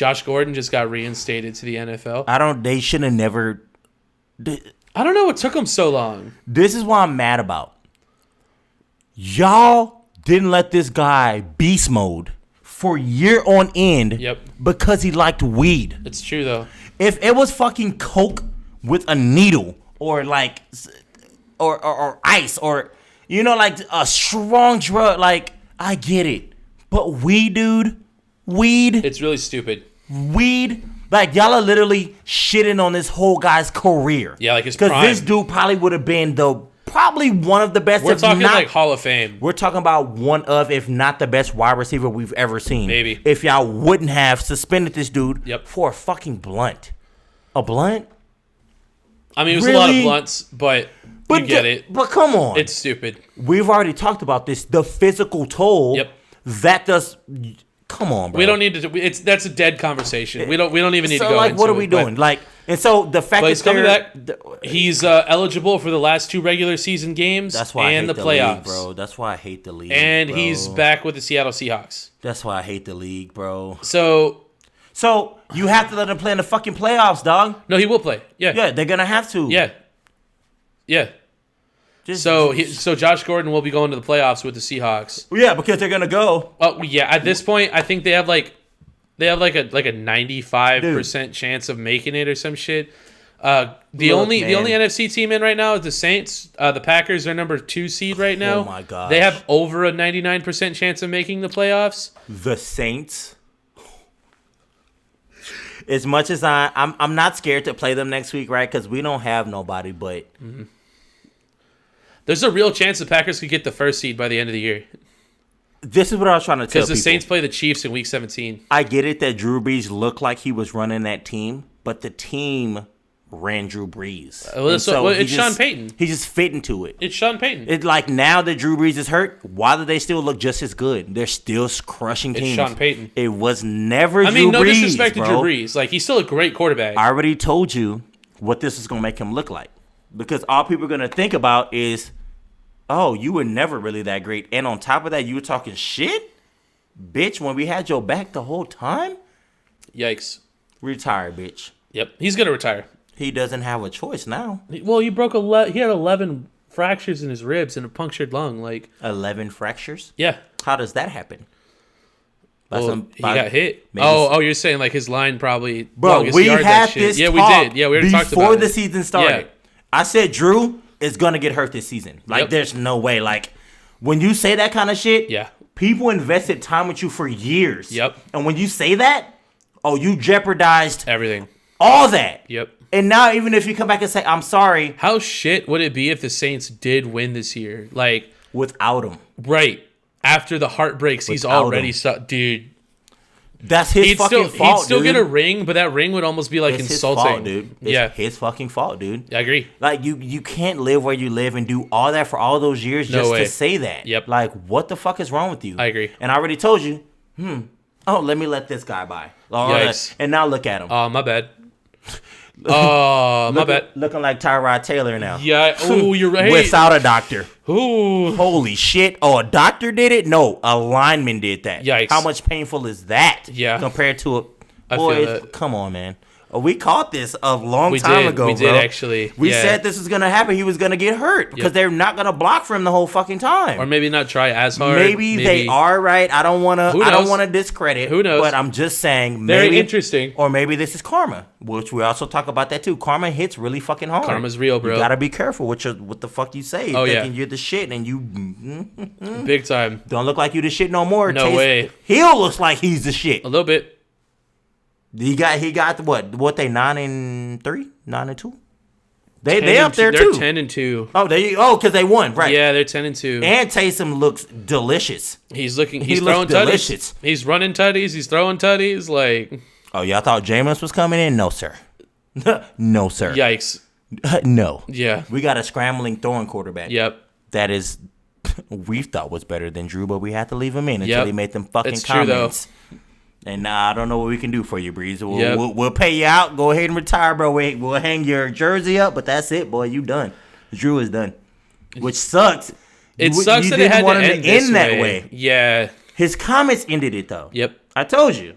Josh Gordon just got reinstated to the NFL. They should have never. I don't know what took him so long. This is what I'm mad about. Y'all didn't let this guy beast mode for year on end. Yep. Because he liked weed. It's true though. If it was fucking coke with a needle or like or ice or like a strong drug, like I get it. But weed, dude, it's really stupid. Weed, like y'all are literally shitting on this whole guy's career. Yeah, like his prime. Because this dude probably would have been probably one of the best. We're talking like Hall of Fame. We're talking about one of, if not the best wide receiver we've ever seen. Maybe. If y'all wouldn't have suspended this dude for a fucking blunt. A blunt? I mean, it was a lot of blunts, but you get it. But come on. It's stupid. We've already talked about this. The physical toll. Yep. That does. Come on, bro. We don't need to. That's a dead conversation. We don't even need to go. Like, what are we doing? And so the fact that he's coming back, he's eligible for the last 2 regular season games. That's why and I hate the playoffs, playoffs, bro. That's why I hate the league. And bro. he's back with the Seattle Seahawks. That's why I hate the league, bro. So you have to let him play in the fucking playoffs, dog. No, he will play. Yeah. Yeah, they're gonna have to. Yeah. So Josh Gordon will be going to the playoffs with the Seahawks. Yeah, because they're gonna go. Oh yeah. At this point, I think they have like a 95% chance of making it or some shit. The only NFC team in right now is the Saints. The Packers are number 2 seed right now. Oh my god. They have over a 99% chance of making the playoffs. The Saints. As much as I'm not scared to play them next week, right? Because we don't have nobody, but there's a real chance the Packers could get the 1st seed by the end of the year. This is what I was trying to tell people. Because the Saints play the Chiefs in Week 17. I get it that Drew Brees looked like he was running that team, but the team ran Drew Brees. It's Sean Payton. He just fit into it. It's Sean Payton. It's like now that Drew Brees is hurt, why do they still look just as good? They're still crushing teams. It's Sean Payton. It was never Drew Brees, no disrespect bro. to Drew Brees. Like, he's still a great quarterback. I already told you what this is going to make him look like. Because all people are going to think about is, oh, you were never really that great. And on top of that, you were talking shit? Bitch, when we had your back the whole time? Yikes. Retire, bitch. Yep. He's going to retire. He doesn't have a choice now. Well, he had 11 fractures in his ribs and a punctured lung. 11 fractures? Yeah. How does that happen? He got hit. You're saying like his line probably. Bro, we had this talk. Yeah, we did. Yeah, we already talked about it. Before the season started. Yeah. I said Drew is going to get hurt this season. There's no way. When you say that kind of shit, people invested time with you for years. Yep. And when you say that, you jeopardized everything. All that. Yep. And now even if you come back and say, I'm sorry. How shit would it be if the Saints did win this year? Without him. Right. After the heartbreaks he's already... Dude. That's his fucking fault, He'd still get a ring, but that ring would almost be insulting. His fault, dude. It's his fucking fault, dude. I agree. You can't live where you live and do all that for all those years to say that. Yep. What the fuck is wrong with you? I agree. And I already told you, let me let this guy by. Yikes. And now look at him. Oh, my bad. My bad. Looking like Tyrod Taylor now. Yeah. Oh, you're right. Without a doctor. Ooh. Holy shit. Oh, a doctor did it? No, a lineman did that. Yikes. How much painful is that? Yeah. Compared to a... I Boy, feel that. Come on, man. We caught this a long time ago, We bro. did, actually. We said this was going to happen. He was going to get hurt because they're not going to block for him the whole fucking time. Or maybe not try as hard. Maybe they are right. I don't want to discredit. Who knows? But I'm just saying. Very interesting. Or maybe this is karma, which we also talk about that too. Karma hits really fucking hard. Karma's real, bro. You got to be careful with what the fuck you say. Thinking you're the shit and you... Big time. Don't look like you the shit no more. No way. Hill looks like he's the shit. A little bit. He got what they 9-3, 9-2. They up there too. They're 10-2. Oh, because they won, right? Yeah, they're 10-2. And Taysom looks delicious. He's throwing delicious. tutties. He's running tutties. He's throwing tutties. Oh, y'all thought Jameis was coming in? No, sir. No, sir. Yikes. No. Yeah. We got a scrambling throwing quarterback. Yep. That is, we thought was better than Drew, but we had to leave him in until he made them fucking comments. True, though. And I don't know what we can do for you, Breeze. We'll pay you out. Go ahead and retire, bro. We'll hang your jersey up, but that's it, boy. You done. Drew is done. Which sucks. It sucks that it had to end that way. Yeah. His comments ended it, though. Yep. I told you.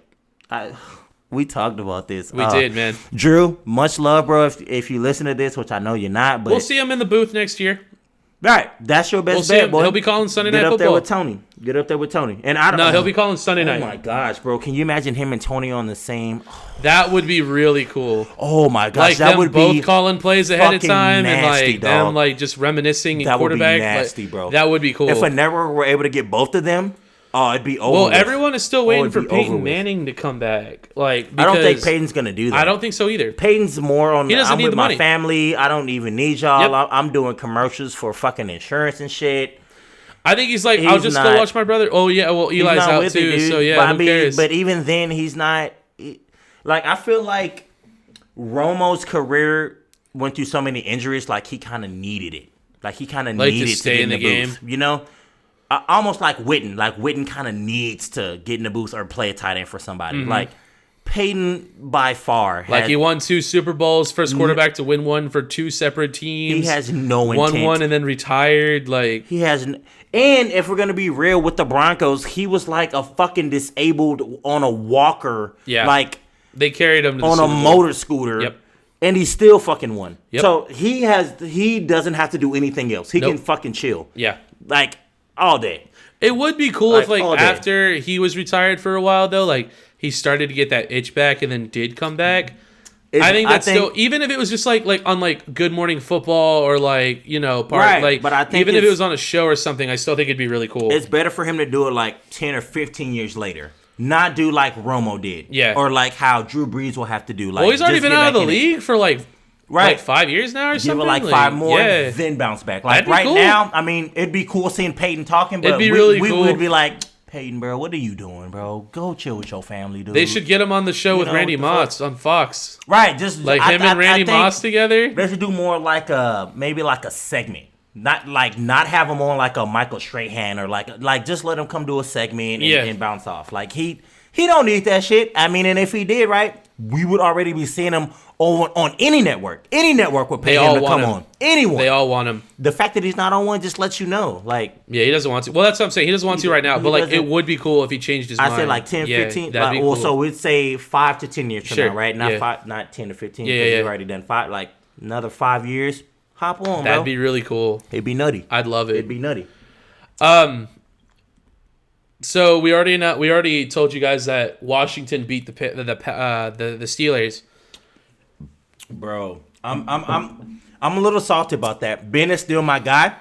We talked about this. We did, man. Drew, much love, bro. If you listen to this, which I know you're not, but we'll see him in the booth next year. Right, that's your best bet, boy. He'll be calling Sunday night football. Get up there with Tony. And I don't. No, he'll be calling Sunday night. Oh my gosh, bro! Can you imagine him and Tony on the same? That would be really cool. Oh my gosh, like that them would both be calling plays ahead of time nasty, and like dog. them like just reminiscing in that quarterback. Would be nasty, like, bro. That would be cool. If a network were able to get both of them, oh, it'd be over. Well, with. everyone is still waiting for it'd be over Peyton with. Manning to come back. Like, I don't think Peyton's gonna do that. I don't think so either. Peyton's more on. He doesn't I'm need with the my money. family. I don't even need y'all. Yep. I'm doing commercials for fucking insurance and shit. I think he's like, I'll just go watch my brother. Oh yeah, well Eli's out too, it, so yeah, but who cares? But even then, he's not. Like, I feel like Romo's career went through so many injuries. Like, he kind of needed it. Like, he kind of needed to stay get in the booth, game. you know. Almost like Witten. Like, Witten kind of needs to get in the booth or play a tight end for somebody. Mm-hmm. Like, Peyton by far. Like, he won 2 Super Bowls, first quarterback to win one for 2 separate teams. He has no intent. Won one and then retired. Like, he has. And if we're gonna be real with the Broncos, he was like a fucking disabled on a walker. Yeah. Like, they carried him to the on Super a Bowl. motor scooter. Yep. And he still fucking won. Yep. So he doesn't have to do anything else. He can fucking chill. Yeah. Like, all day. It would be cool if, like, all day. after he was retired for a while, though, like, he started to get that itch back and then did come back. I think still, even if it was just like on like Good Morning Football or like, you know, Right, like, but I think even if it was on a show or something, I still think it'd be really cool. It's better for him to do it like 10 or 15 years later. Not do like Romo did. Yeah. Or like how Drew Brees will have to do. Like, well, he's already just been get out of back the in it. league for like 5 years now or Give something. it like 5 more, yeah. then bounce back. Like, That'd be right cool. now, I mean, it'd be cool seeing Peyton talking, but It'd be we really cool. would be like, Peyton, bro, what are you doing, bro? Go chill with your family, dude. They should get him on the show with know, Randy what the Moss on Fox. Right, just Like him and Randy Moss together. They should do more like maybe like a segment. Not have him on like a Michael Strahan or like just let him come do a segment and bounce off. Like he don't need that shit. I mean, and if he did, right, we would already be seeing him on any network. Any network would pay him to come on. Anyone. They all want him. The fact that he's not on one just lets you know. Like, yeah, he doesn't want to. Well, that's what I'm saying. He doesn't want to right now. But like, it would be cool if he changed his mind. I said like 10, 15. That'd be cool. So we'd say 5 to 10 years from Sure, now, right? Not 10 to 15 because you've already done 5. Like another 5 years. Hop on, bro. That'd be really cool. It'd be nutty. I'd love it. It'd be nutty. So we already told you guys that Washington beat the Steelers. Bro, I'm a little salty about that. Ben is still my guy.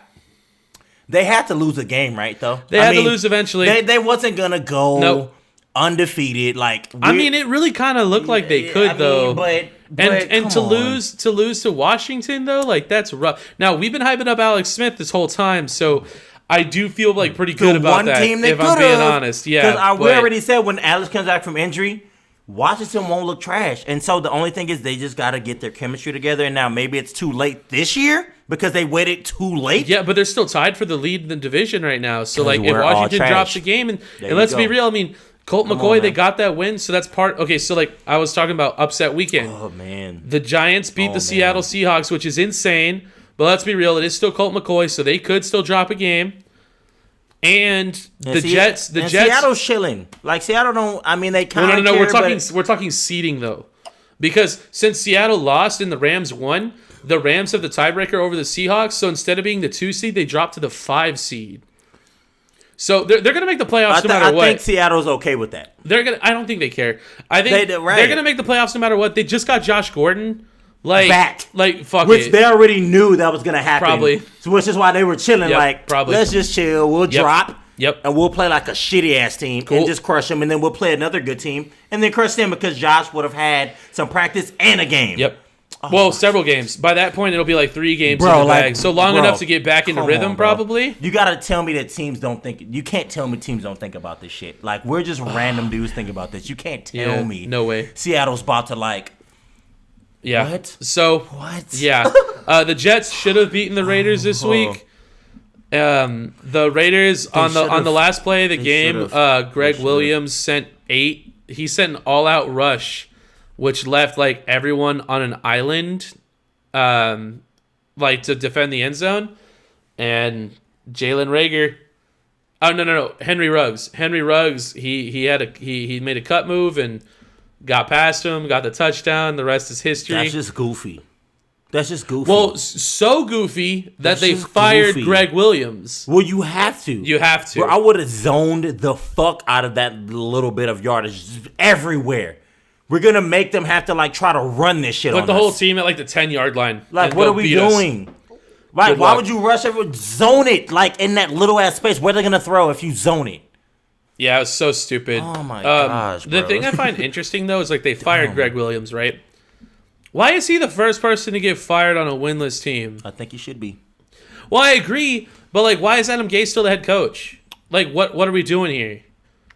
They had to lose a game, right? Though they had to lose eventually. They wasn't gonna go undefeated. Like, I mean, it really kind of looked like they could though. But and to lose to Washington though, like that's rough. Now we've been hyping up Alex Smith this whole time, so I do feel like pretty good about that. If I'm being honest, yeah. Because we already said when Alex comes back from injury, Washington won't look trash. And so the only thing is they just got to get their chemistry together. And now maybe it's too late this year because they waited too late. Yeah, but they're still tied for the lead in the division right now. So like, if we're all Washington trash. drops a game, and let's go. be real, I mean, Colt Come McCoy, on, they man. got that win, so that's part. Okay, so like I was talking about upset weekend. Oh, man. The Giants beat the Seattle Seahawks, which is insane. But let's be real, it is still Colt McCoy, so they could still drop a game. And the Jets, Seattle's chilling. Like, Seattle don't. I mean, they kind of. No. We're talking seeding though, because since Seattle lost and the Rams won, the Rams have the tiebreaker over the Seahawks. So instead of being the 2 seed, they dropped to the 5 seed. So they're going to make the playoffs no matter what. I think Seattle's okay with that. I don't think they care. I think they're going to make the playoffs no matter what. They just got Josh Gordon. Fuck which it. they already knew that was gonna happen. Probably. So which is why they were chilling. Probably. Let's just chill. We'll drop. Yep. And we'll play like a shitty ass team and just crush them, and then we'll play another good team and then crush them because Josh would have had some practice and a game. Yep. Well, several games. By that point, it'll be like 3 games in the bag. So long enough to get back into rhythm, probably. You gotta tell me that teams don't think. You can't tell me teams don't think about this shit. Like, we're just random dudes think about this. You can't tell me. No way. Seattle's about to Yeah. What? So what? Yeah. The Jets should have beaten the Raiders this week. The Raiders on the last play of the game, Greg Williams sent 8. He sent an all-out rush, which left like everyone on an island, like to defend the end zone, and Jalen Reagor. Oh no! Henry Ruggs. He made a cut move and got past him, got the touchdown. The rest is history. That's just goofy. Well, so goofy that they fired Greg Williams. Well, you have to. Bro, I would have zoned the fuck out of that little bit of yardage everywhere. We're going to make them have to, try to run this shit on us. Put the whole team at, the 10-yard line. What are we doing? Right, why would you rush everyone? Zone it, in that little-ass space. Where are they going to throw if you zone it? Yeah, it was so stupid. Oh, my gosh, bro. The thing I find interesting, though, is, they fired Greg Williams, right? Why is he the first person to get fired on a winless team? I think he should be. Well, I agree, but, why is Adam Gase still the head coach? What are we doing here?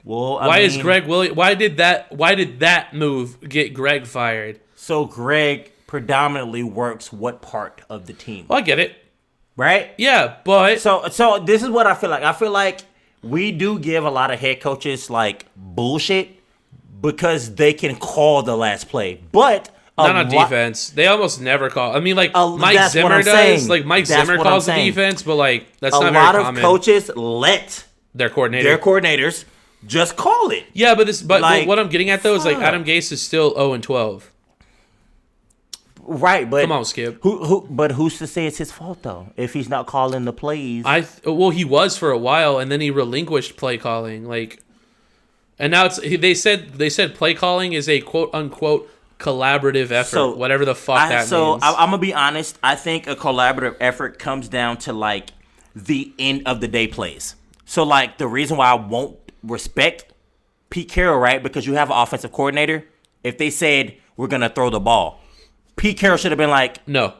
Well, why is Greg Williams? Why did that move get Greg fired? So Greg predominantly works what part of the team? Well, I get it, right? Yeah, but so this is what I feel like. I feel like we do give a lot of head coaches bullshit because they can call the last play, but not on defense. They almost never call. I mean, Mike Zimmer does. Mike Zimmer calls the defense, but that's not very common. A lot of coaches let their coordinators just call it. Yeah, but what I'm getting at though is Adam Gase is still 0-12. Right, but come on, Skip. But who's to say it's his fault though? If he's not calling the plays, he was for a while, and then he relinquished play calling. And now they said play calling is a quote unquote collaborative effort, whatever the fuck that means. So I'm gonna be honest. I think a collaborative effort comes down to the end of the day plays. So the reason why I won't respect Pete Carroll, right? Because you have an offensive coordinator. If they said we're gonna throw the ball, Pete Carroll should have been no,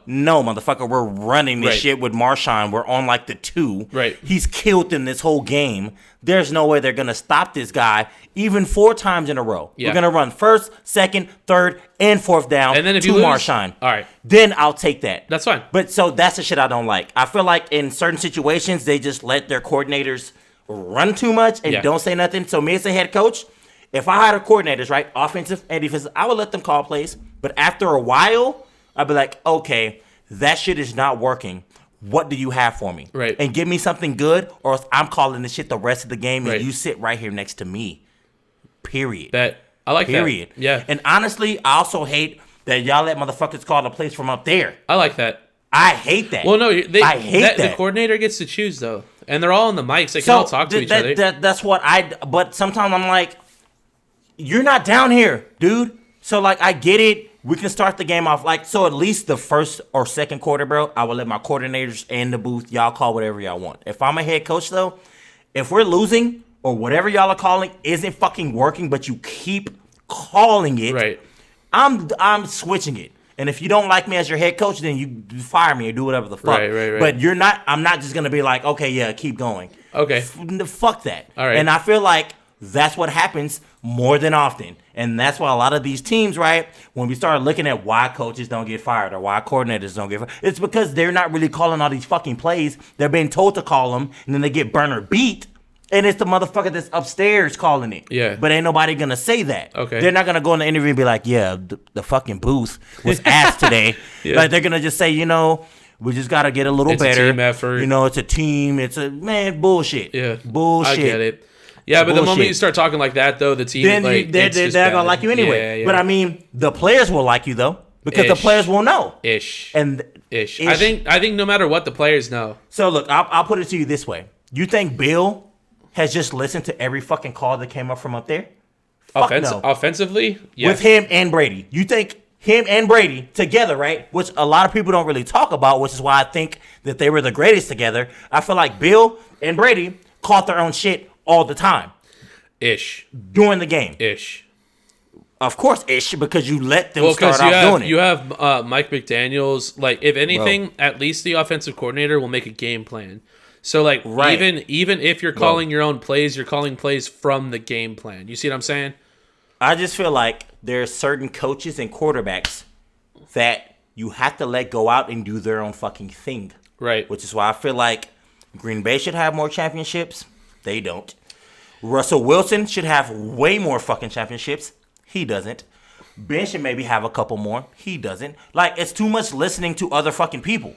motherfucker, we're running this shit with Marshawn. We're on the 2. Right. He's killed them this whole game. There's no way they're gonna stop this guy even 4 times in a row. Yeah. We're gonna run first, second, third, and fourth down and then if to you lose, Marshawn. All right. Then I'll take that. That's fine. But so that's the shit I don't like. I feel like in certain situations they just let their coordinators run too much and don't say nothing. So me as a head coach, if I had coordinators, right, offensive and defensive, I would let them call plays. But after a while, I'd be like, okay, that shit is not working. What do you have for me? Right. And give me something good, or else I'm calling this shit the rest of the game, and you sit right here next to me. Period. I like Period. That. Yeah. And honestly, I also hate that y'all let motherfuckers call the plays from up there. I like that. I hate that. Well, no, I hate that. The coordinator gets to choose, though. And they're all on the mics. They can all talk to each other. That's what but sometimes I'm like, you're not down here, dude. So, I get it. We can start the game off so at least the first or second quarter, bro, I will let my coordinators in the booth. Y'all call whatever y'all want. If I'm a head coach, though, if we're losing or whatever y'all are calling isn't fucking working, but you keep calling it, right? I'm switching it. And if you don't like me as your head coach, then you fire me or do whatever the fuck. Right. But I'm not just going to be like, okay, yeah, keep going. Okay. Fuck that. All right. And I feel like that's what happens more than often. And that's why a lot of these teams, right, when we start looking at why coaches don't get fired or why coordinators don't get fired, it's because they're not really calling all these fucking plays. They're being told to call them, and then they get burnt or beat. And it's the motherfucker that's upstairs calling it. Yeah. But ain't nobody going to say that. Okay. They're not going to go in the interview and be like, yeah, the fucking booth was ass today. Yeah. They're going to just say, we just got to get a little better. It's a team effort. It's a team. It's bullshit. Yeah. Bullshit. I get it. Yeah, but the moment you start talking like that, though, the team, then they're going to like you anyway. Yeah. But, the players will like you, though, because the players will know. Ish. Ish. I think no matter what, the players know. So, look, I'll put it to you this way. You think Bill has just listened to every fucking call that came up from up there? Fuck no. Offensively? Yes. With him and Brady. You think him and Brady together, right? Which a lot of people don't really talk about, which is why I think that they were the greatest together. I feel like Bill and Brady caught their own shit all the time. Ish. During the game. Ish. Of course, ish, because you let them start off doing it. You have Mike McDaniels. If anything, at least the offensive coordinator will make a game plan. So, even if you're calling your own plays, you're calling plays from the game plan. You see what I'm saying? I just feel like there are certain coaches and quarterbacks that you have to let go out and do their own fucking thing. Right. Which is why I feel like Green Bay should have more championships. They don't. Russell Wilson should have way more fucking championships. He doesn't. Ben should maybe have a couple more. He doesn't. It's too much listening to other fucking people.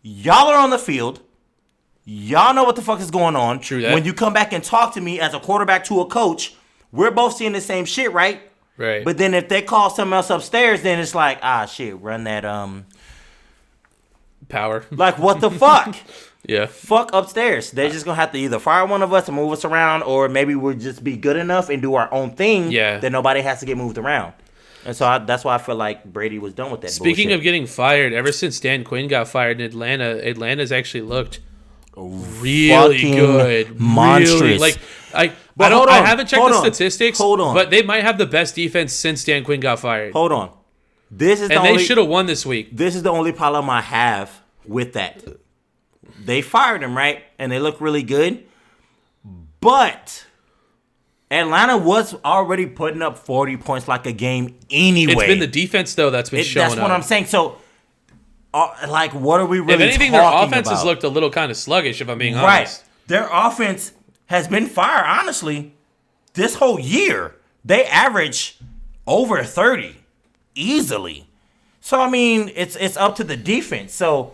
Y'all are on the field. Y'all know what the fuck is going on. True that. When you come back and talk to me as a quarterback to a coach, we're both seeing the same shit, right? Right. But then if they call something else upstairs, then it's like, shit, run that power. Like, what the fuck? Yeah. Fuck upstairs. They're just gonna have to either fire one of us and move us around, or maybe we'll just be good enough and do our own thing. Yeah. That nobody has to get moved around. And so that's why I feel like Brady was done with that. Speaking bullshit. of getting fired, ever since Dan Quinn got fired in Atlanta's actually looked really good, monstrous. Really, I haven't checked the statistics. Hold on. But they might have the best defense since Dan Quinn got fired. Hold on. They should have won this week. This is the only problem I have with that. They fired him, right? And they look really good. But Atlanta was already putting up 40 points like a game anyway. It's been the defense, though, that's been showing up. That's what I'm saying. So, what are we really If anything, talking their offense about? has looked a little kind of sluggish, if I'm being honest. Right. Their offense has been fire, honestly, this whole year. They average over 30 easily. So, I mean, it's up to the defense. So,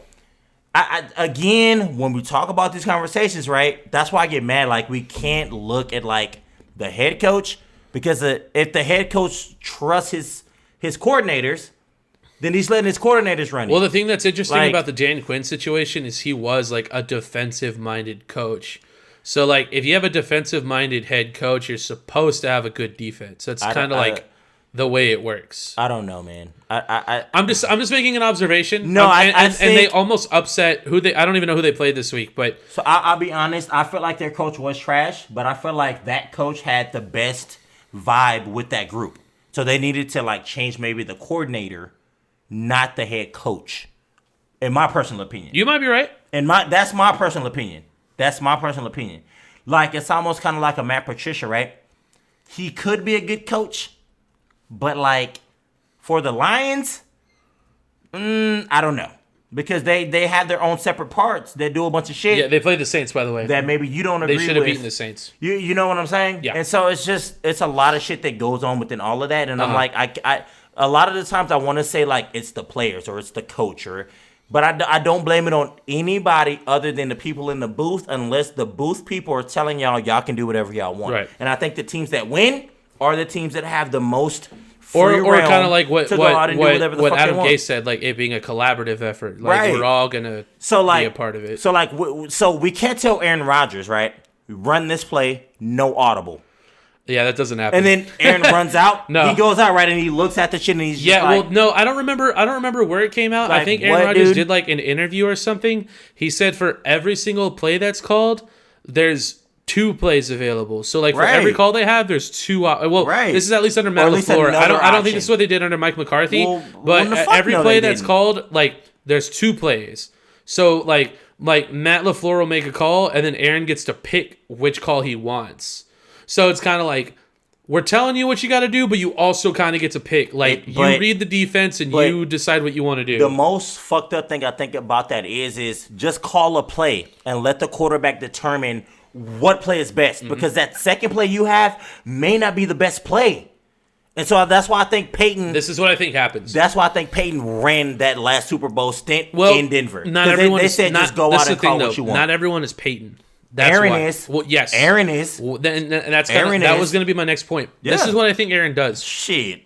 again, when we talk about these conversations, right, that's why I get mad. Like, we can't look at, like, the head coach, because if the head coach trusts his coordinators, then he's letting his coordinators run it. Well, the thing that's interesting about the Dan Quinn situation is he was, like, a defensive-minded coach. So, like, if you have a defensive-minded head coach, you're supposed to have a good defense. That's kind of like the way it works. I don't know, man. I'm just making an observation. No, and they almost upset I don't even know who they played this week, but so I'll be honest. I feel like their coach was trash, but I feel like that coach had the best vibe with that group. So they needed to like change maybe the coordinator, not the head coach. In my personal opinion, you might be right. That's my personal opinion. That's my personal opinion. Like, it's almost kind of like a Matt Patricia, right? He could be a good coach. But, like, for the Lions, I don't know. Because they have their own separate parts that do a bunch of shit. Yeah, they played the Saints, by the way. That maybe you don't agree with. They should have beaten the Saints. You know what I'm saying? Yeah. And so it's a lot of shit that goes on within all of that. And I'm like, I a lot of the times I want to say, like, it's the players or it's the coach. But I don't blame it on anybody other than the people in the booth, unless the booth people are telling y'all can do whatever y'all want. Right. And I think the teams that win are the teams that have the most or kind of like what Adam Gase said, like it being a collaborative effort. Like we're all gonna be a part of it. So we can't tell Aaron Rodgers, right? Run this play, no audible. Yeah, that doesn't happen. And then Aaron runs out. No. He goes out, right, and he looks at the shit, and he's just like, no, I don't remember where it came out. Like, I think Aaron Rodgers dude? did like an interview or something. He said for every single play that's called, there's 2 plays available. So like for every call they have, there's 2. This is at least under Matt LaFleur. I don't think this is what they did under Mike McCarthy. But every play that's called, like there's 2 plays. So like Matt LaFleur will make a call, and then Aaron gets to pick which call he wants. So it's kind of like, we're telling you what you got to do, but you also kind of get to pick. Like, you read the defense and you decide what you want to do. The most fucked up thing I think about that is just call a play and let the quarterback determine what play is best. Mm-hmm. Because that second play you have may not be the best play. And so that's why I think Peyton... This is what I think happens. That's why I think Peyton ran that last Super Bowl stint in Denver. Not everyone they said just go out and call what you want. Not everyone is Peyton. Aaron is. Well, yes. Aaron is. Well, that was going to be my next point. Yeah. This is what I think Aaron does. Shit.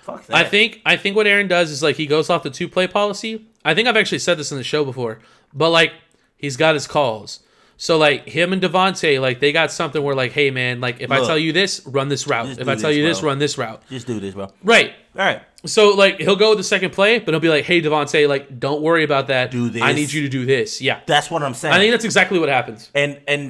Fuck that. I think what Aaron does is like he goes off the 2-play policy. I think I've actually said this in the show before, but like he's got his calls. So like him and Devontae, like they got something where like, hey man, like if I tell you this, run this route. If I tell you this, run this route. Just do this, bro. Right. All right. So like he'll go with the second play, but he'll be like, hey Devontae, like don't worry about that. Do this. I need you to do this. Yeah. That's what I'm saying. I think that's exactly what happens. But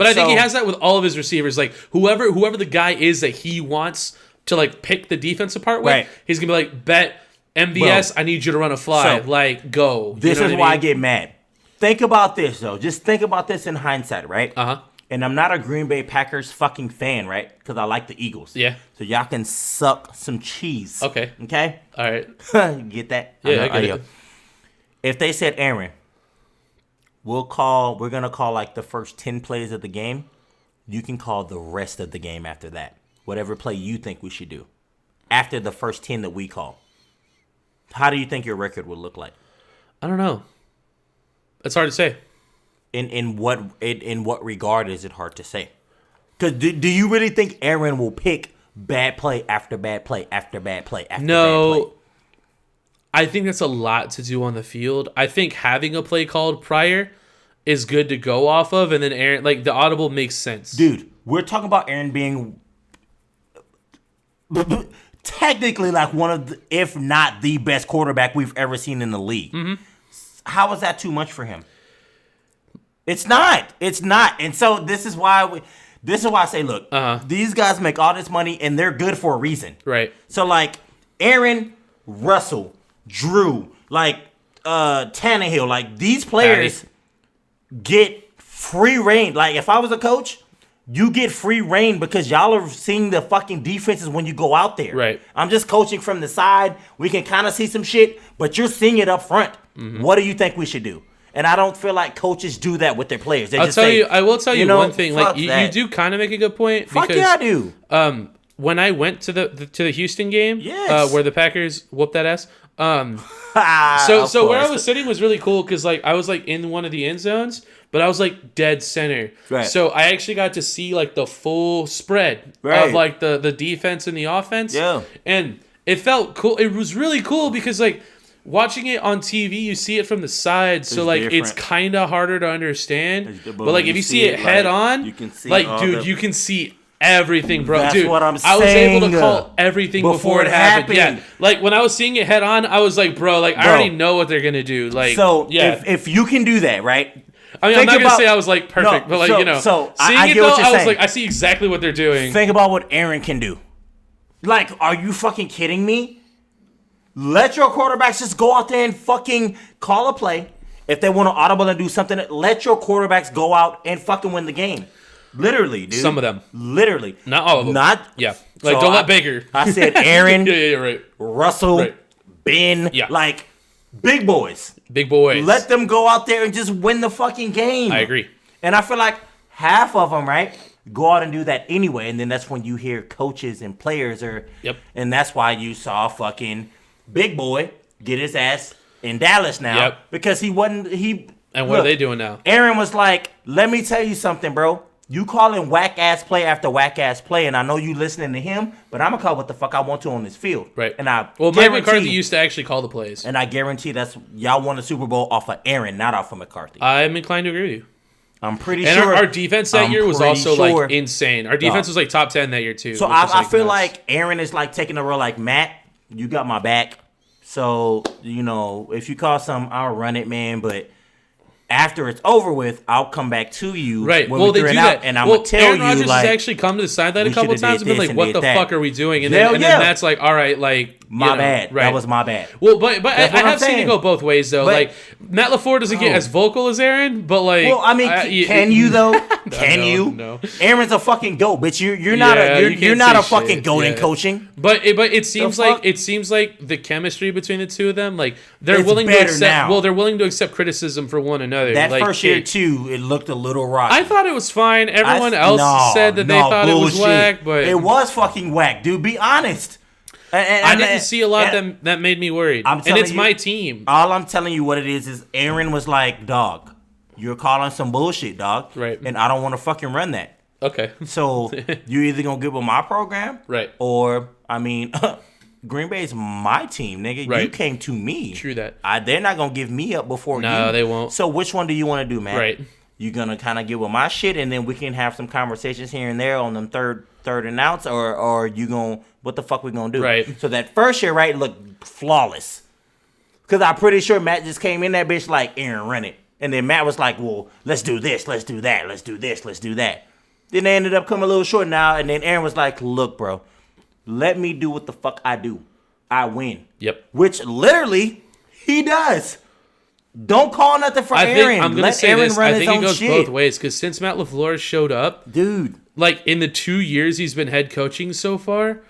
I think he has that with all of his receivers. Like whoever the guy is that he wants to like pick the defense apart with, he's gonna be like, bet MVS, I need you to run a fly. So, like go. This is why I get mad. Think about this though. Just think about this in hindsight, right? Uh-huh. And I'm not a Green Bay Packers fucking fan, right? Because I like the Eagles. Yeah. So y'all can suck some cheese. Okay. Okay? All right. Get that? Yeah, I get it. If they said, Aaron, we're going to call like the first 10 plays of the game. You can call the rest of the game after that. Whatever play you think we should do. After the first 10 that we call. How do you think your record would look like? I don't know. It's hard to say. In what regard is it hard to say? Because do you really think Aaron will pick bad play after bad play after bad play after bad play. No, I think that's a lot to do on the field. I think having a play called prior is good to go off of, and then Aaron, like the audible makes sense. Dude, we're talking about Aaron being technically like one of the, if not the best quarterback we've ever seen in the league. Mm-hmm. How is that too much for him? It's not. It's not. And so this is why I say, look, these guys make all this money and they're good for a reason. Right. So like Aaron, Russell, Drew, like Tannehill, like these players get free reign. Like if I was a coach, you get free reign because y'all are seeing the fucking defenses when you go out there. Right. I'm just coaching from the side. We can kind of see some shit, but you're seeing it up front. Mm-hmm. What do you think we should do? And I don't feel like coaches do that with their players. They I will tell you one thing. Like you do kind of make a good point. Fuck yeah, I do. When I went to the Houston game, yes. Where the Packers whooped that ass. So where I was sitting was really cool because like I was like in one of the end zones, but I was like dead center. Right. So I actually got to see like the full spread of like the defense and the offense. Yeah. And it felt cool. It was really cool because like watching it on TV, you see it from the side, so like it's kind of harder to understand. But like if you see it head on, you can see like dude, you can see everything, bro. That's dude, what I'm I was saying. able to call everything before it happened. Yeah, like when I was seeing it head on, I was like, bro, like I already know what they're gonna do. Like, so yeah, if you can do that, right? I mean, I'm not gonna say I was like perfect, but like seeing I it though, I was like, I see exactly what they're doing. Think about what Aaron can do. Like, are you fucking kidding me? Let your quarterbacks just go out there and fucking call a play. If they want to audible and do something, let your quarterbacks go out and fucking win the game. Literally, dude. Some of them. Literally. Not all of them. Like, so don't let Baker. I said Aaron. right. Russell. Right. Ben. Yeah. Like, big boys. Big boys. Let them go out there and just win the fucking game. I agree. And I feel like half of them, right, go out and do that anyway. And then that's when you hear coaches and players and that's why you saw fucking Big Boy get his ass in Dallas now because he wasn't. And what are they doing now? Aaron was like, "Let me tell you something, bro. You calling whack ass play after whack ass play, and I know you listening to him, but I'm gonna call what the fuck I want to on this field." Right. And Mike McCarthy used to actually call the plays, and I guarantee that's y'all won the Super Bowl off of Aaron, not off of McCarthy. I'm inclined to agree with you. I'm pretty sure. And our defense that year was also like insane. Our defense was like top 10 that year too. So I feel like Aaron is like taking the role like, Matt, you got my back. So, if you call something, I'll run it, man. But after it's over with, I'll come back to you. Right. When they do that. And I'm going to tell Aaron Rodgers like, has actually come to the sideline a couple of times and been like, what the fuck are we doing? And then that's like, all right, like. My bad. Right. That was my bad. Well, but I have seen it go both ways, though. But, like, Matt LaFleur doesn't get as vocal as Aaron, but like. Well, I mean, can you, though? Can you? No. Aaron's a fucking goat, but you're not a fucking goat in coaching. But it seems like the chemistry between the two of them, like, they're willing to accept. Now. Well, they're willing to accept criticism for one another. That first year, too, it looked a little rocky. I thought it was fine. Everyone else said that they thought it was whack, but. It was fucking whack, dude. Be honest. I didn't see a lot that made me worried. And it's my team. All I'm telling you what it is Aaron was like, dog, you're calling some bullshit, dog. Right. And I don't want to fucking run that. Okay. So you either going to get with my program. Right. Or, I mean, Green Bay is my team, nigga. Right. You came to me. True that. They're not going to give me up before you. No, they won't. So which one do you want to do, man? Right. You going to kind of get with my shit and then we can have some conversations here and there on them third and outs, or you going, what the fuck we going to do? Right. So that first year, right, looked flawless. Because I'm pretty sure Matt just came in that bitch like, Aaron, run it. And then Matt was like, well, let's do this, let's do that, let's do this, let's do that. Then they ended up coming a little short now, and then Aaron was like, look, bro, let me do what the fuck I do. I win. Yep. Which literally, he does. Don't call nothing for Aaron. I'm gonna say Aaron this. I think it goes both ways because since Matt LaFleur showed up, dude, like in the 2 years he's been head coaching so far,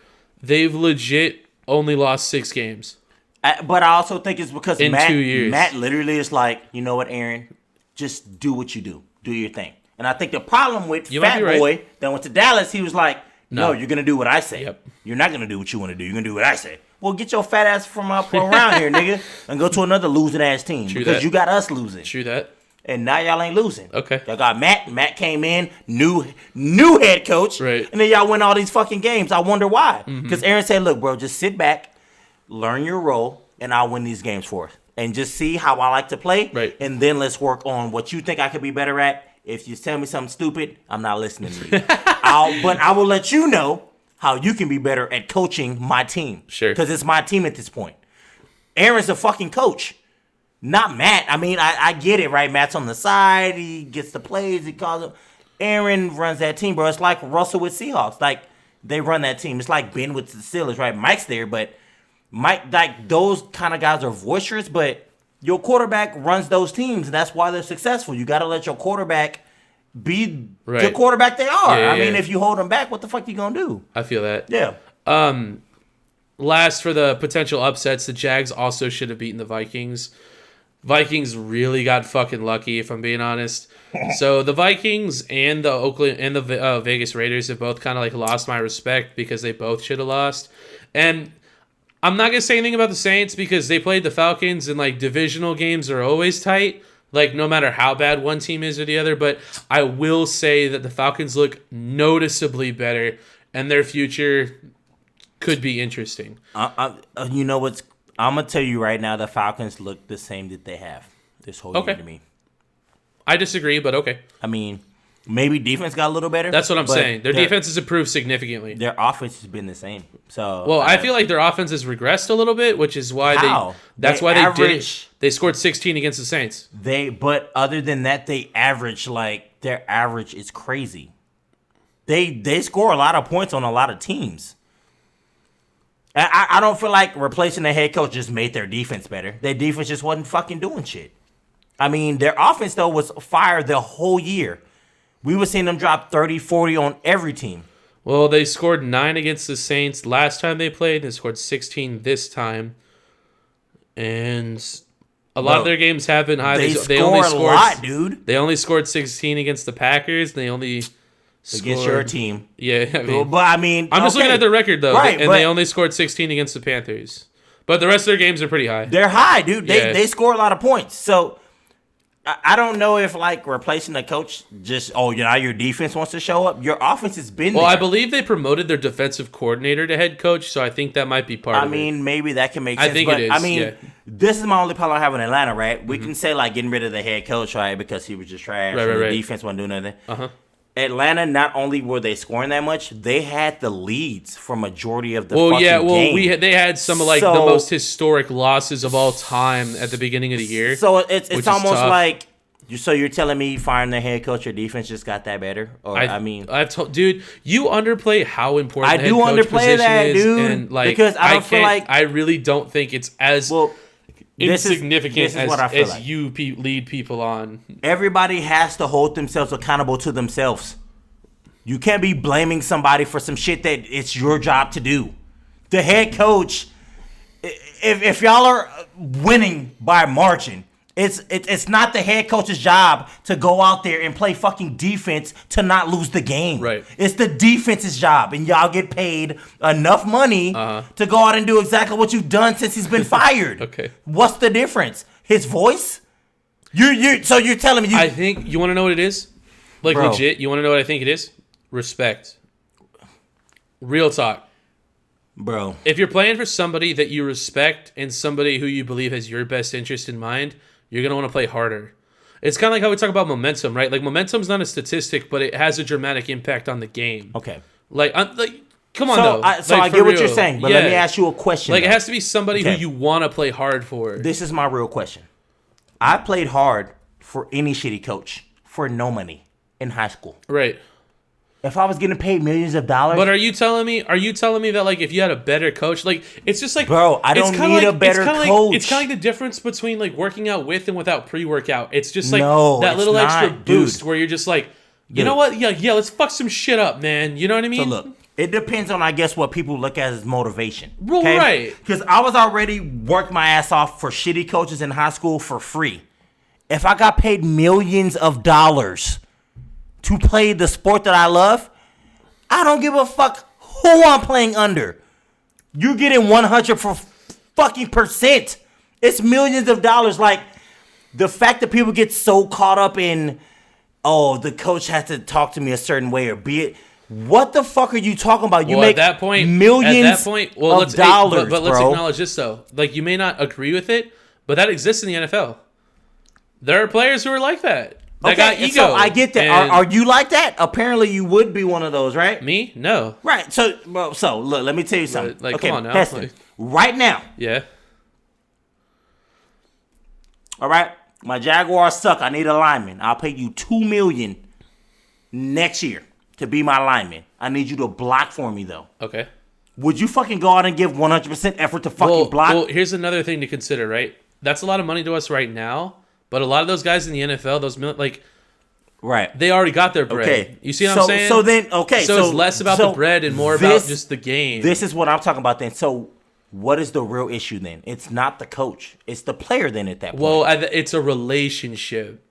they've legit only lost 6 games. But I also think it's because in 2 years, Matt literally is like, you know what, Aaron, just do what you do your thing. And I think the problem with Fat Boy that went to Dallas, he was like, no, you're gonna do what I say. Yep. You're not gonna do what you want to do. You're gonna do what I say. Well, get your fat ass from up around here, nigga, and go to another losing ass team because you got us losing. True that. and now y'all ain't losing. Okay. Y'all got Matt. Matt came in, new head coach. Right. And then y'all win all these fucking games. I wonder why. Because Aaron said, look, bro, just sit back, learn your role, and I'll win these games for us. And just see how I like to play. Right. And then let's work on what you think I could be better at. If you tell me something stupid, I'm not listening to you. But I will let you know how you can be better at coaching my team. Sure. Because it's my team at this point. Aaron's a fucking coach, not Matt. I mean, I get it, right? Matt's on the side. He gets the plays. He calls them. Aaron runs that team, bro. It's like Russell with Seahawks. Like, they run that team. It's like Ben with the Steelers, right? Mike's there, but Mike, like, those kind of guys are boisterous, but your quarterback runs those teams, and that's why they're successful. You got to let your quarterback be the quarterback they are. I mean, if you hold them back, what the fuck you going to do? I feel that. Yeah. Last for the potential upsets, the Jags also should have beaten the Vikings. Vikings really got fucking lucky, if I'm being honest. So the Vikings and the Oakland and the Vegas Raiders have both kind of like lost my respect because they both should have lost. And I'm not gonna say anything about the Saints because they played the Falcons and like divisional games are always tight. Like no matter how bad one team is or the other, but I will say that the Falcons look noticeably better and their future could be interesting. You know what's? I'm gonna tell you right now, the Falcons look the same that they have this whole year to me. I disagree, but okay. I mean, maybe defense got a little better. That's what I'm saying. Their defense has improved significantly. Their offense has been the same. So, well, I feel like their offense has regressed a little bit, which is why they did it. They scored 16 against the Saints. But other than that, they average like their average is crazy. They score a lot of points on a lot of teams. I don't feel like replacing the head coach just made their defense better. Their defense just wasn't fucking doing shit. I mean, their offense, though, was fire the whole year. We were seeing them drop 30, 40 on every team. Well, they scored 9 against the Saints last time they played. They scored 16 this time. And a lot of their games have been high. They only scored a lot, dude. They only scored 16 against the Packers. They only against your team. Yeah, I'm just looking at their record, though. Right, and they only scored 16 against the Panthers. But the rest of their games are pretty high. They're high, dude. They score a lot of points. So I don't know if like replacing the coach just now your defense wants to show up. Your offense has been there. I believe they promoted their defensive coordinator to head coach, so I think that might be part of it. I mean, maybe that can make sense. I think it is. I mean, this is my only problem I have in Atlanta, right? We can say like getting rid of the head coach, right, because he was just trash. Right. The defense wasn't doing anything. Atlanta, not only were they scoring that much, they had the leads for majority of the game. They had some of like the most historic losses of all time at the beginning of the year. So it's almost like you're telling me firing the head coach, your defense just got that better? Or I've told dude, you underplay how important I do underplay that, dude, and like because I really don't think it's as insignificant as you lead people on. Everybody has to hold themselves accountable to themselves. You can't be blaming somebody for some shit that it's your job to do. The head coach, if y'all are winning by margin, it's not the head coach's job to go out there and play fucking defense to not lose the game. Right. It's the defense's job, and y'all get paid enough money to go out and do exactly what you've done since he's been fired. Okay. What's the difference? His voice? So you're telling me I think you want to know what it is? Like, bro, legit, you want to know what I think it is? Respect. Real talk. Bro. If you're playing for somebody that you respect and somebody who you believe has your best interest in mind, you're going to want to play harder. It's kind of like how we talk about momentum, right? Like, momentum's not a statistic, but it has a dramatic impact on the game. Okay. Like come on, though. I get what you're saying, but let me ask you a question. Like, it has to be somebody who you want to play hard for. This is my real question. I played hard for any shitty coach for no money in high school. Right. If I was getting paid millions of dollars. But are you telling me that like if you had a better coach, like it's just like, bro, I don't need a better coach. It's kind of like the difference between like working out with and without pre-workout. It's just like that little extra boost where you're just like, you know what? Yeah, let's fuck some shit up, man. You know what I mean? So look, it depends on, I guess, what people look at as motivation. Okay? Right. Because I was already worked my ass off for shitty coaches in high school for free. If I got paid millions of dollars to play the sport that I love, I don't give a fuck who I'm playing under. You're getting 100% It's millions of dollars. Like, the fact that people get so caught up in, oh, the coach has to talk to me a certain way or be it. What the fuck are you talking about? You make at that point, millions of dollars, but let's acknowledge this, though. Like, you may not agree with it, but that exists in the NFL. There are players who are like that. That got ego. So I get that. Are you like that? Apparently, you would be one of those, right? Me? No. Right. So look, let me tell you something. Like, okay, come on now. Heston, right now. Yeah. All right. My Jaguars suck. I need a lineman. I'll pay you $2 million next year to be my lineman. I need you to block for me, though. Okay. Would you fucking go out and give 100% effort to fucking block? Well, here's another thing to consider, right? That's a lot of money to us right now, but a lot of those guys in the NFL, right, they already got their bread. Okay. You see what I'm saying? So it's less about the bread and more about just the game. This is what I'm talking about then. So what is the real issue then? It's not the coach. It's the player then at that point. Well, it's a relationship.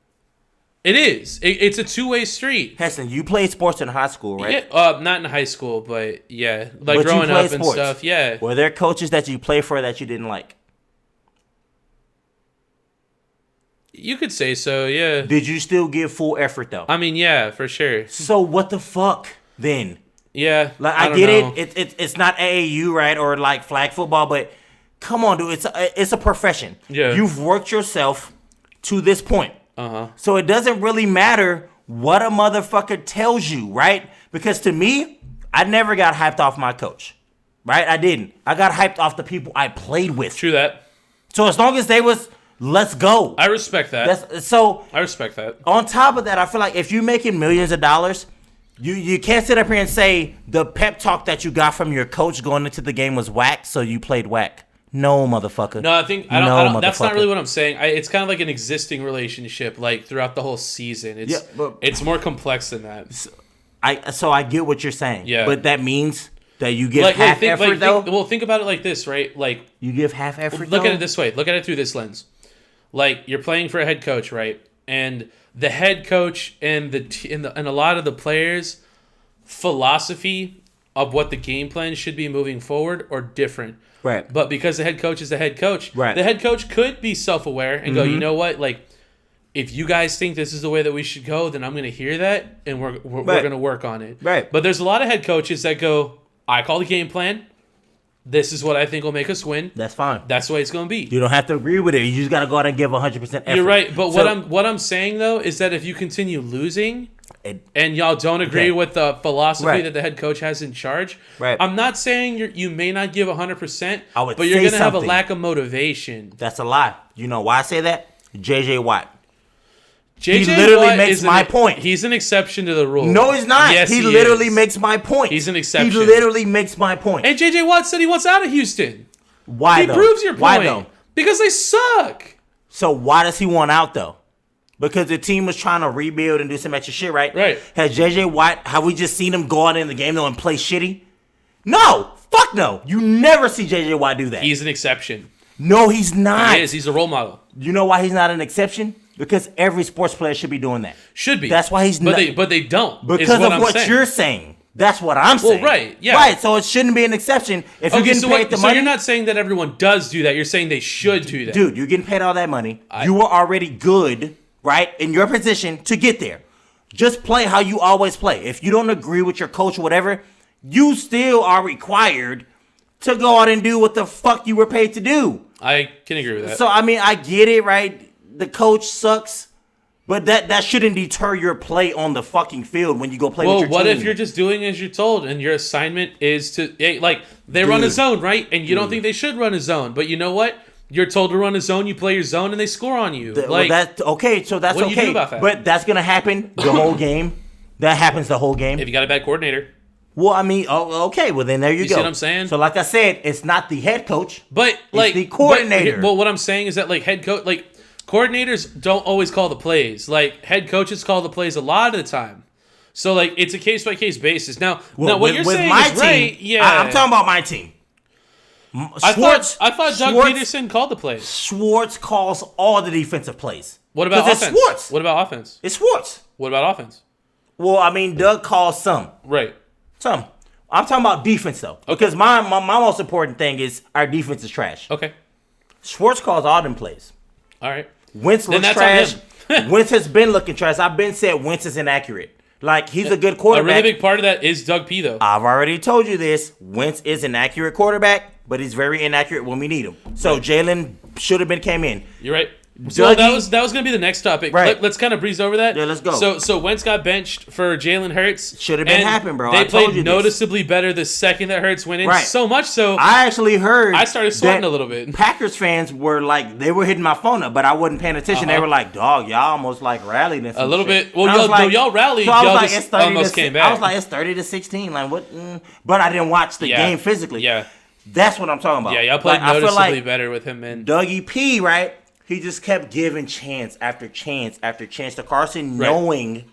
It is. It's a two-way street. Heston, you played sports in high school, right? Yeah, not in high school, but yeah. Like growing up and stuff, yeah. Were there coaches that you played for that you didn't like? You could say so, yeah. Did you still give full effort, though? I mean, yeah, for sure. So what the fuck, then? Yeah, like I get it. It's not AAU, right, or like flag football, but come on, dude. It's a profession. Yeah. You've worked yourself to this point. Uh-huh. So it doesn't really matter what a motherfucker tells you, right? Because to me, I never got hyped off my coach, right? I didn't. I got hyped off the people I played with. True that. So as long as they was, let's go. I respect that. I respect that. On top of that, I feel like if you're making millions of dollars, you can't sit up here and say the pep talk that you got from your coach going into the game was whack, so you played whack. No, motherfucker. No, I don't. That's not really what I'm saying. It's kind of like an existing relationship, like throughout the whole season. It's more complex than that. So I get what you're saying. Yeah, but that means that you give half effort, though. Think about it like this, right? Like you give half effort. Look at it this way. Look at it through this lens. Like you're playing for a head coach, right? And the head coach and and a lot of the players' philosophy of what the game plan should be moving forward are different. Right. But because the head coach is the head coach, right, the head coach could be self-aware and go, you know what? Like, if you guys think this is the way that we should go, then I'm going to hear that, and we're going to work on it. Right. But there's a lot of head coaches that go, I call the game plan. This is what I think will make us win. That's fine. That's the way it's going to be. You don't have to agree with it. You just got to go out and give 100% effort. You're right. But what I'm saying, though, is that if you continue losing and y'all don't agree with the philosophy that the head coach has in charge, I'm not saying you may not give 100%, but you're going to have a lack of motivation. That's a lie. You know why I say that? J.J. Watt. He literally makes my point. He's an exception to the rule. No, he's not. Yes, he literally makes my point. He's an exception. He literally makes my point. And J.J. Watt said he wants out of Houston. Why, though? He proves your point. Why, though? Because they suck. So why does he want out, though? Because the team was trying to rebuild and do some extra shit, right? Right. Has J.J. Watt, have we just seen him go out in the game, though, and play shitty? No. Fuck no. You never see J.J. Watt do that. He's an exception. No, he's not. He is. He's a role model. You know why he's not an exception? Because every sports player should be doing that. Should be. That's why he's not. But they don't. Because of what you're saying. That's what I'm saying. Well, right. Yeah. Right. So it shouldn't be an exception. If you're getting paid the money. So you're not saying that everyone does do that. You're saying they should do that. Dude, you're getting paid all that money. You were already good, right, in your position to get there. Just play how you always play. If you don't agree with your coach or whatever, you still are required to go out and do what the fuck you were paid to do. I can agree with that. So, I mean, I get it, right? The coach sucks, but that shouldn't deter your play on the fucking field when you go play with your team. Well, what if you're just doing as you're told and your assignment is to, they run a zone, right? And you don't think they should run a zone. But you know what? You're told to run a zone, you play your zone, and they score on you. That's okay. So that's what okay. Do you do about that? But that's going to happen the whole game. That happens the whole game. If you got a bad coordinator. Well, I mean, okay. Well, then there you go. See what I'm saying? So, like I said, it's not the head coach, but it's the coordinator. But what I'm saying is that head coach, coordinators don't always call the plays. Head coaches call the plays a lot of the time. So it's a case by case basis. Now what you're saying is team, right. Yeah, I'm talking about my team. I thought Doug Peterson called the plays. Schwartz calls all the defensive plays. What about offense? It's Schwartz. What about offense? It's Schwartz. What about offense? Well, I mean, Doug calls some. Right. Some. I'm talking about defense, though. Okay. Because my most important thing is our defense is trash. Okay. Schwartz calls all them plays. All right. Wentz looks trash. Wentz has been looking trash. I've been said Wentz is inaccurate. Like, he's a good quarterback. A really big part of that is Doug P, though. I've already told you this. Wentz is an accurate quarterback, but he's very inaccurate when we need him. So Jalen should have came in. You're right. So that was going to be the next topic. Right. Let's kind of breeze over that. Yeah, let's go. So Wentz got benched for Jalen Hurts. Should have been happening, bro. They played noticeably better the second that Hurts went in. Right. So much so, I actually heard. I started sweating a little bit. Packers fans were like, they were hitting my phone up, but I wasn't paying attention. They were like, "Dog, y'all almost like rallied and a little shit." bit. Well, y'all rallied. So I was y'all like, just almost came back. I was like, it's 30-16. Like what? But I didn't watch the game physically. Yeah, that's what I'm talking about. Yeah, y'all played noticeably better with him, man. Dougie P, right? He just kept giving chance after chance after chance to Carson, knowing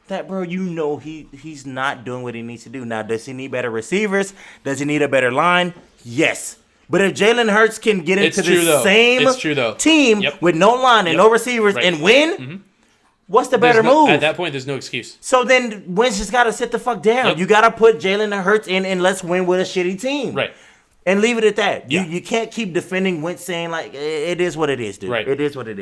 that, bro, he's not doing what he needs to do. Now, does he need better receivers? Does he need a better line? Yes. But if Jalen Hurts can get into the same team with no line and no receivers and win, what's the better move? At that point, there's no excuse. So then Wentz just got to sit the fuck down. Yep. You got to put Jalen Hurts in and let's win with a shitty team. Right. And leave it at that. Yeah. You can't keep defending Wentz saying, like, it is what it is, dude. Right. It is what it is.